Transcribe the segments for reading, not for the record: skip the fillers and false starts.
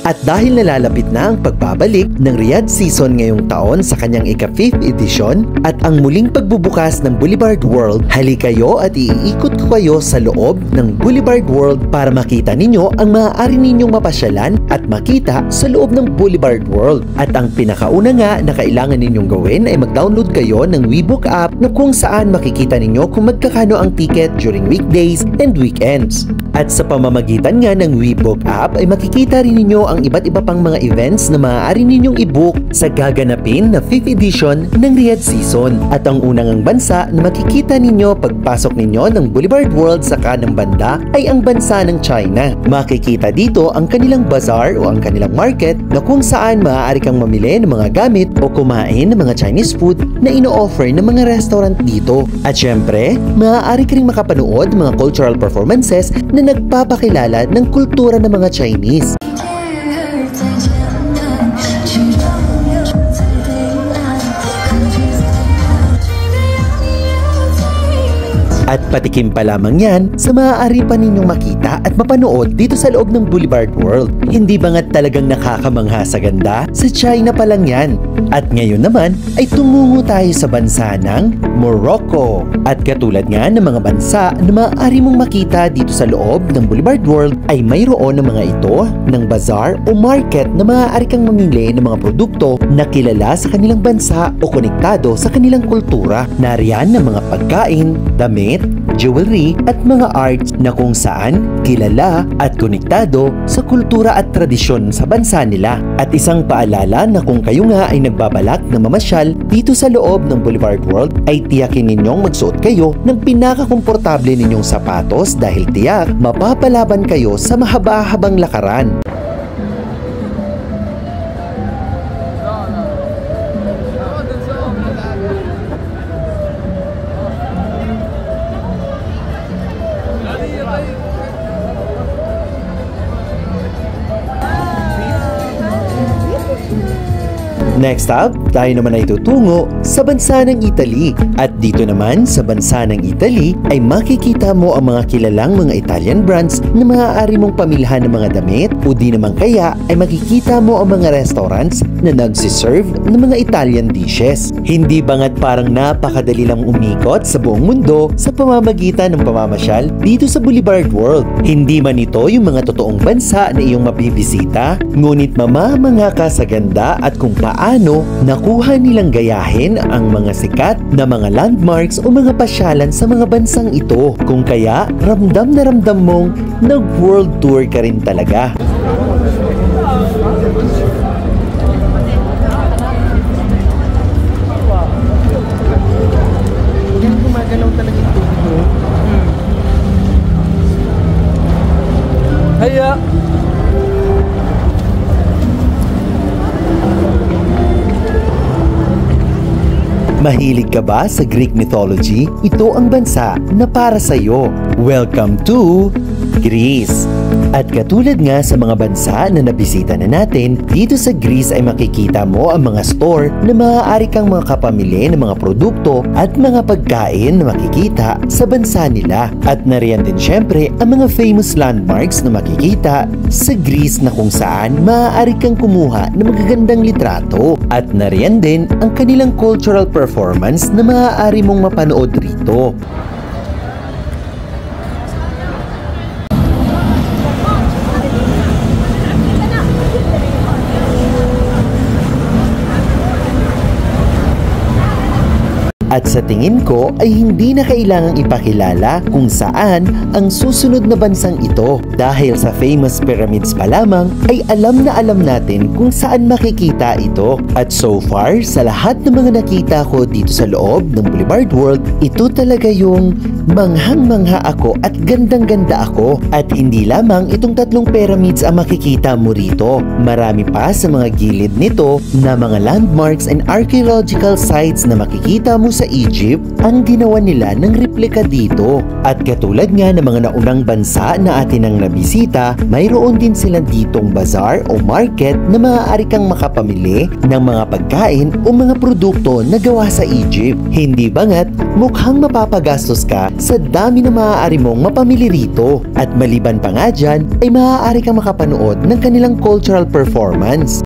At dahil nalalapit na ang pagbabalik ng Riyadh Season ngayong taon sa kanyang ika-5th edition at ang muling pagbubukas ng Boulevard World, halika kayo at iikot ko kayo sa loob ng Boulevard World para makita ninyo ang maaari ninyong mapasyalan at makita sa loob ng Boulevard World. At ang pinakauna nga na kailangan ninyong gawin ay mag-download kayo ng WeBook app na kung saan makikita ninyo kung magkakano ang ticket during weekdays and weekends. At sa pamamagitan nga ng WeBook app ay makikita rin ninyo ang iba't iba pang mga events na maaari ninyong i-book sa gaganapin na 5th edition ng Riyadh Season. At ang unang bansa na makikita ninyo pagpasok ninyo ng Boulevard World sa kanang banda ay ang bansa ng China. Makikita dito ang kanilang bazaar o ang kanilang market na kung saan maaari kang mamili ng mga gamit o kumain ng mga Chinese food na ino-offer ng mga restaurant dito. At syempre, maaari ka rin makapanood mga cultural performances na nagpapakilala ng kultura ng mga Chinese. At patikim pa lamang yan sa maaari pa ninyong makita at mapanood dito sa loob ng Boulevard World. Hindi ba nga talagang nakakamangha sa ganda? Sa China pa lang yan. At ngayon naman ay tumungo tayo sa bansa ng Morocco. At katulad nga ng mga bansa na maaari mong makita dito sa loob ng Boulevard World ay mayroon ng mga ito ng bazaar o market na maaari kang mamili ng mga produkto na kilala sa kanilang bansa o konektado sa kanilang kultura. Nariyan ng mga pagkain, damit, jewelry at mga arts na kung saan kilala at konektado sa kultura at tradisyon sa bansa nila. At isang paalala na kung kayo nga ay nagbabalak na mamasyal dito sa loob ng Boulevard World ay tiyakin ninyong magsuot kayo ng pinakakomportable ninyong sapatos dahil tiyak mapapalaban kayo sa mahaba-habang lakaran. Next up, tayo naman ay tutungo sa bansa ng Italy. At dito naman sa bansa ng Italy ay makikita mo ang mga kilalang mga Italian brands na maaari mong pamilhan ng mga damit o di naman kaya ay makikita mo ang mga restaurants na nagsiserve ng mga Italian dishes. Hindi ba nga't parang napakadali lang umikot sa buong mundo sa pamamagitan ng pamamasyal dito sa Boulevard World? Hindi man ito yung mga totoong bansa na iyong mabibisita, ngunit mamamangha ka sa ganda at kung paano nakuha nilang gayahin ang mga sikat na mga landmarks o mga pasyalan sa mga bansang ito. Kung kaya, ramdam na ramdam mong nag-world tour ka rin talaga. Yan, gumagalaw talaga yung tubig mo. Haya! Mahilig ka ba sa Greek mythology? Ito ang bansa na para sa iyo. Welcome to Greece! At katulad nga sa mga bansa na nabisita na natin, dito sa Greece ay makikita mo ang mga store na maaari kang makapamili ng mga produkto at mga pagkain na makikita sa bansa nila. At nariyan din syempre ang mga famous landmarks na makikita sa Greece na kung saan maaari kang kumuha ng magagandang litrato. At nariyan din ang kanilang cultural performance na maaari mong mapanood rito. At sa tingin ko ay hindi na kailangang ipakilala kung saan ang susunod na bansang ito. Dahil sa famous pyramids pa lamang ay alam na alam natin kung saan makikita ito. At so far, sa lahat ng mga nakita ko dito sa loob ng Boulevard World, ito talaga yung manghang-mangha ako at gandang-ganda ako. At hindi lamang itong tatlong pyramids ang makikita mo rito. Marami pa sa mga gilid nito na mga landmarks and archaeological sites na makikita mo sa Egypt, ang ginawa nila ng replika dito. At katulad nga ng mga naunang bansa na atin ang nabisita, mayroon din silang ditong bazaar o market na maaari kang makapamili ng mga pagkain o mga produkto na gawa sa Egypt. Hindi bangat mukhang mapapagastos ka sa dami na maaari mong mapamili rito. At maliban pa nga dyan, ay maaari kang makapanood ng kanilang cultural performance.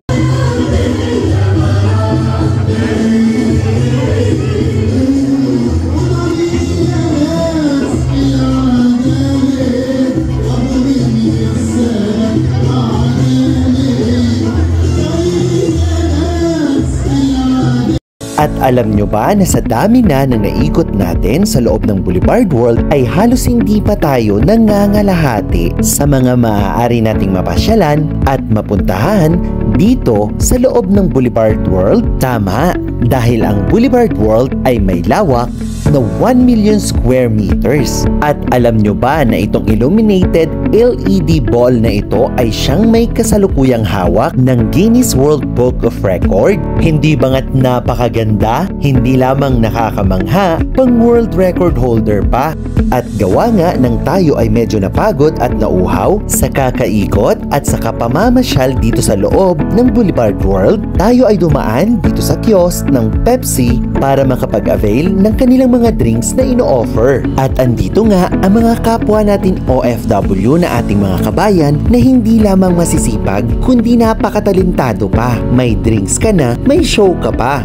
At alam nyo ba na sa dami na naikot natin sa loob ng Boulevard World ay halos hindi pa tayo nangangalahati sa mga maaari nating mapasyalan at mapuntahan dito sa loob ng Boulevard World? Tama, dahil ang Boulevard World ay may lawak na 1 million square meters. At alam nyo ba na itong illuminated LED ball na ito ay siyang may kasalukuyang hawak ng Guinness World Book of Record? Hindi bangat napakaganda, hindi lamang nakakamangha, pang world record holder pa. At gawa nga ng tayo ay medyo napagod at nauhaw sa kakaikot at sa kapamamasyal dito sa loob ng Boulevard World, tayo ay dumaan dito sa kiosk ng Pepsi para makapag-avail ng kanilang mga drinks na ino-offer. At andito nga ang mga kapwa natin OFW na ating mga kabayan na hindi lamang masisipag kundi napakatalentado pa. May drinks ka na, may show ka pa.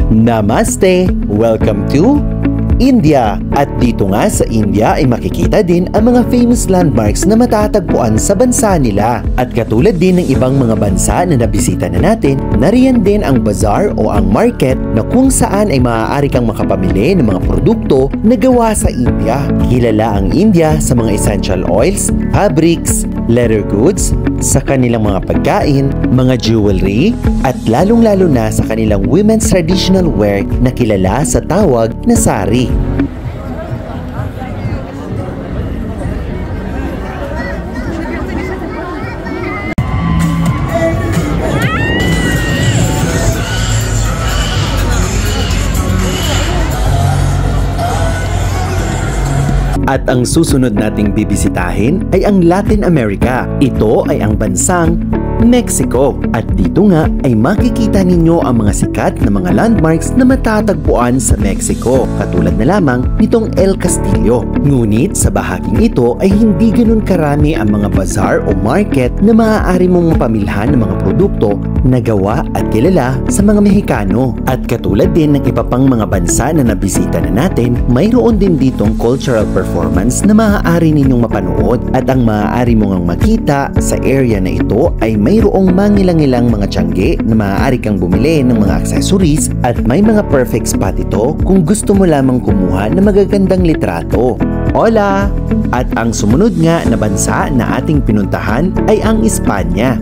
Namaste! Welcome to India. At dito nga sa India ay makikita din ang mga famous landmarks na matatagpuan sa bansa nila. At katulad din ng ibang mga bansa na nabisita na natin, nariyan din ang bazaar o ang market na kung saan ay maaari kang makapamili ng mga produkto na gawa sa India. Kilala ang India sa mga essential oils, fabrics, leather goods, sa kanilang mga pagkain, mga jewelry, at lalong-lalo na sa kanilang women's traditional wear na kilala sa tawag na sari. At ang susunod nating bibisitahin ay ang Latin America. Ito ay ang bansang Mexico. At dito nga ay makikita ninyo ang mga sikat na mga landmarks na matatagpuan sa Mexico. Katulad na lamang nitong El Castillo. Ngunit sa bahaging ito ay hindi ganun karami ang mga bazaar o market na maaari mong mapamilhan ng mga produkto na gawa at kilala sa mga Mexicano. At katulad din ng iba pang mga bansa na nabisita na natin, mayroon din ditong cultural performance na maaari ninyong mapanood. At ang maaari mong makita sa area na ito ay mayroong mangilang-ilang mga tiyangge na maaari kang bumili ng mga accessories at may mga perfect spot ito kung gusto mo lamang kumuha ng magagandang litrato. Hola! At ang sumunod nga na bansa na ating pinuntahan ay ang Espanya.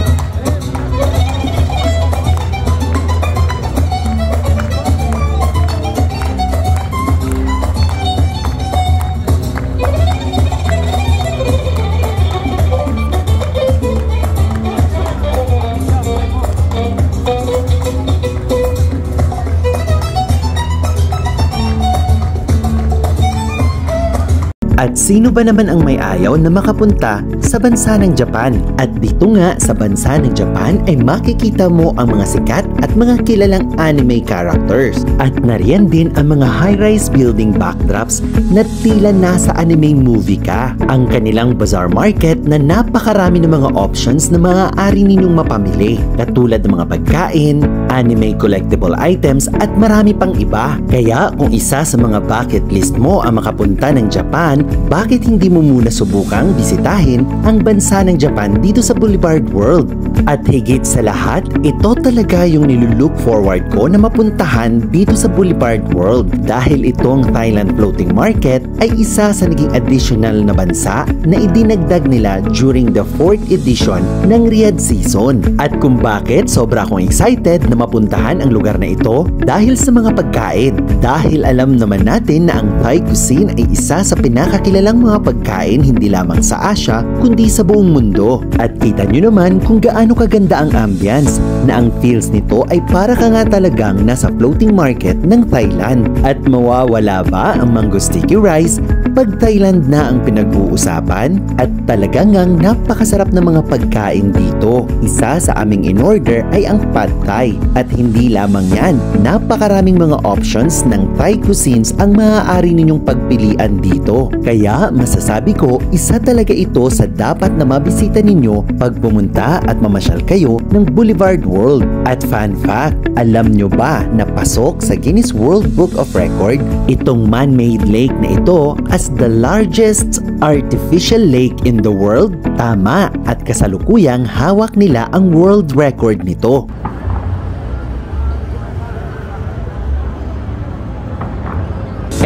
At sino ba naman ang may ayaw na makapunta sa bansa ng Japan? At dito nga sa bansa ng Japan ay makikita mo ang mga sikat at mga kilalang anime characters. At nariyan din ang mga high-rise building backdrops na tila nasa anime movie ka. Ang kanilang bazaar market na napakarami ng mga options na maaari ninyong mapamili. Katulad ng mga pagkain, anime collectible items at marami pang iba. Kaya kung isa sa mga bucket list mo ang makapunta ng Japan, bakit hindi mo muna subukang bisitahin ang bansa ng Japan dito sa Boulevard World? At higit sa lahat, ito talaga yung nilulook forward ko na mapuntahan dito sa Boulevard World dahil itong Thailand Floating Market ay isa sa naging additional na bansa na idinagdag nila during the 4th edition ng Riyadh season. At kung bakit sobra akong excited na mapuntahan ang lugar na ito dahil sa mga pagkain. Dahil alam naman natin na ang Thai cuisine ay isa sa pinaka pinakakilalang mga pagkain hindi lamang sa Asia kundi sa buong mundo. At kita nyo naman kung gaano kaganda ang ambience na ang feels nito ay para ka nga talagang nasa floating market ng Thailand. At mawawala ba ang mango sticky rice pag Thailand na ang pinag-uusapan? At talaga ngang napakasarap na mga pagkain dito. Isa sa aming in-order ay ang Pad Thai. At hindi lamang yan, napakaraming mga options ng Thai cuisines ang maaari ninyong pagpilian dito. Kaya masasabi ko, isa talaga ito sa dapat na mabisita ninyo pag pumunta at mamasyal kayo ng Boulevard World. At fun fact, alam nyo ba na pasok sa Guinness World Book of Record itong man-made lake na ito as the largest artificial lake in the world? Tama, at kasalukuyang hawak nila ang world record nito.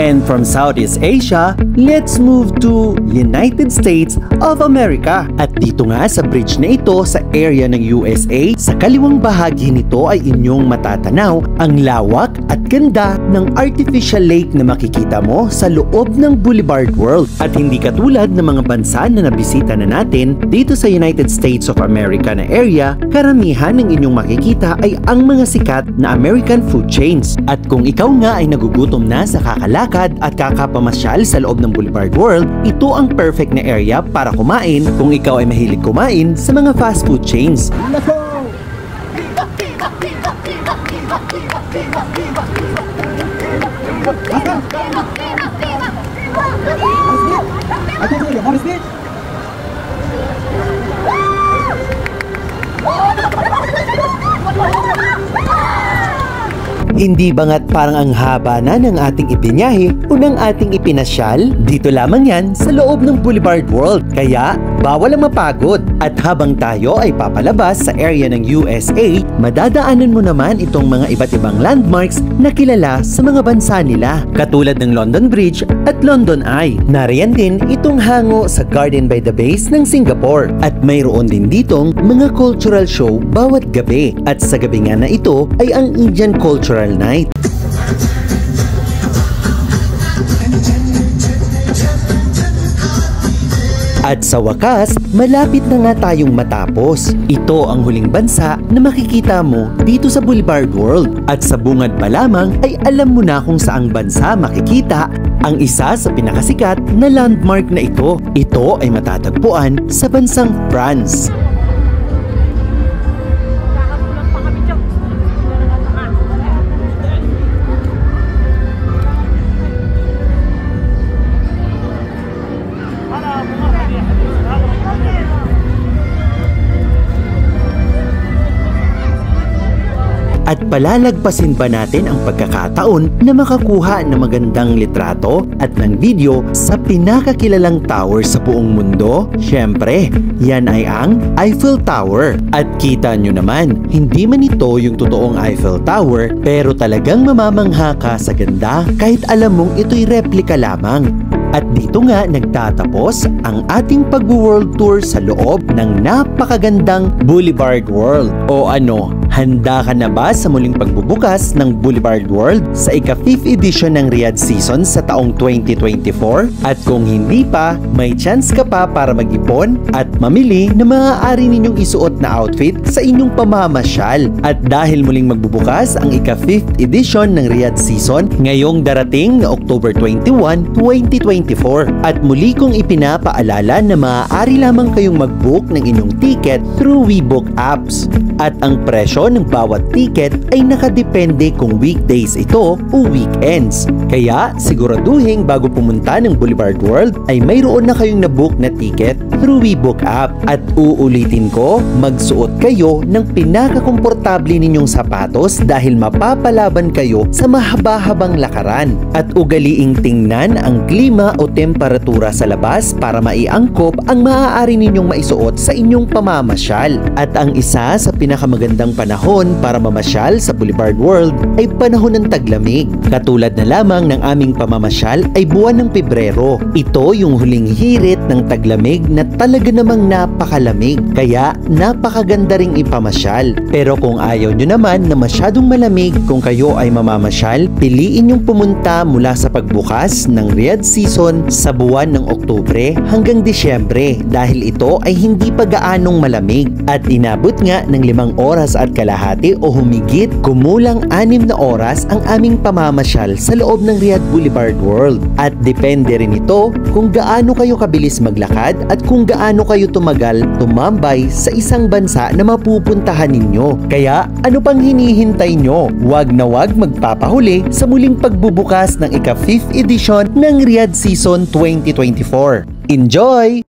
And from Southeast Asia, let's move to United States of America. At dito nga sa bridge na ito sa area ng USA, sa kaliwang bahagi nito ay inyong matatanaw ang lawak at ganda ng artificial lake na makikita mo sa loob ng Boulevard World. At hindi katulad ng mga bansa na nabisita na natin dito sa United States of America na area, karamihan ng inyong makikita ay ang mga sikat na American food chains. At kung ikaw nga ay nagugutom na sa kakalakad at kakapamasyal sa loob ng Boulevard World, ito ang perfect na area para kumain kung ikaw ay mahilig kumain sa mga fast food chains. Hindi ba nga't parang ang haba na ng ating ibinyahe o ng ating ipinasyal? Dito lamang yan sa loob ng Boulevard World. Kaya, bawal ang mapagod. At habang tayo ay papalabas sa area ng USA, madadaanan mo naman itong mga iba't ibang landmarks na kilala sa mga bansa nila. Katulad ng London Bridge at London Eye. Nariyan din itong hango sa Garden by the Base ng Singapore. At mayroon din ditong mga cultural show bawat gabi. At sa gabi nga na ito ay ang Indian Cultural Night. At sa wakas, malapit na nga tayong matapos. Ito ang huling bansa na makikita mo dito sa Boulevard World. At sa bungad pa lamang ay alam mo na kung saang bansa makikita ang isa sa pinakasikat na landmark na ito. Ito ay matatagpuan sa bansang France. At palalagpasin ba natin ang pagkakataon na makakuha ng magandang litrato at ng video sa pinakakilalang tower sa buong mundo? Siyempre, yan ay ang Eiffel Tower. At kita nyo naman, hindi man ito yung totoong Eiffel Tower, pero talagang mamamangha ka sa ganda kahit alam mong ito'y replika lamang. At dito nga nagtatapos ang ating pag-world tour sa loob ng napakagandang Boulevard World. O ano, handa ka na ba sa muling pagbubukas ng Boulevard World sa ika-5th edition ng Riyadh Season sa taong 2024? At kung hindi pa, may chance ka pa para mag-ipon at mamili na maaari ninyong isuot na outfit sa inyong pamamasyal. At dahil muling magbubukas ang ika-5th edition ng Riyadh Season ngayong darating na October 21, 2024, at muli kong ipinapaalala na maaari lamang kayong mag-book ng inyong ticket through WeBook apps. At ang presyo ng bawat ticket ay nakadepende kung weekdays ito o weekends. Kaya siguraduhin bago pumunta ng Boulevard World ay mayroon na kayong na-book na ticket through WeBook app. At uulitin ko, magsuot kayo ng pinakakomportable ninyong sapatos dahil mapapalaban kayo sa mahaba-habang lakaran. At ugaliing tingnan ang klima o temperatura sa labas para maiangkop ang maaari ninyong maisuot sa inyong pamamasyal. At ang isa sa pinakamagandang panahon para mamasyal sa Boulevard World ay panahon ng taglamig. Katulad na lamang ng aming pamamasyal ay buwan ng Pebrero. Ito yung huling hirit ng taglamig na talaga namang napakalamig. Kaya napakaganda ring ipamasyal. Pero kung ayaw nyo naman na masyadong malamig kung kayo ay mamamasyal, piliin yung pumunta mula sa pagbukas ng Riyadh season sa buwan ng Oktubre hanggang Disyembre dahil ito ay hindi pa gaanong malamig at inabot nga ng 5 oras at kalahati o humigit kumulang 6 na oras ang aming pamamasyal sa loob ng Riyadh Boulevard World. At depende rin ito kung gaano kayo kabilis maglakad at kung gaano kayo tumagal tumambay sa isang bansa na mapupuntahan ninyo. Kaya ano pang hinihintay nyo? Wag na wag magpapahuli sa muling pagbubukas ng ika-5th edition ng Riyadh Season 2024. Enjoy!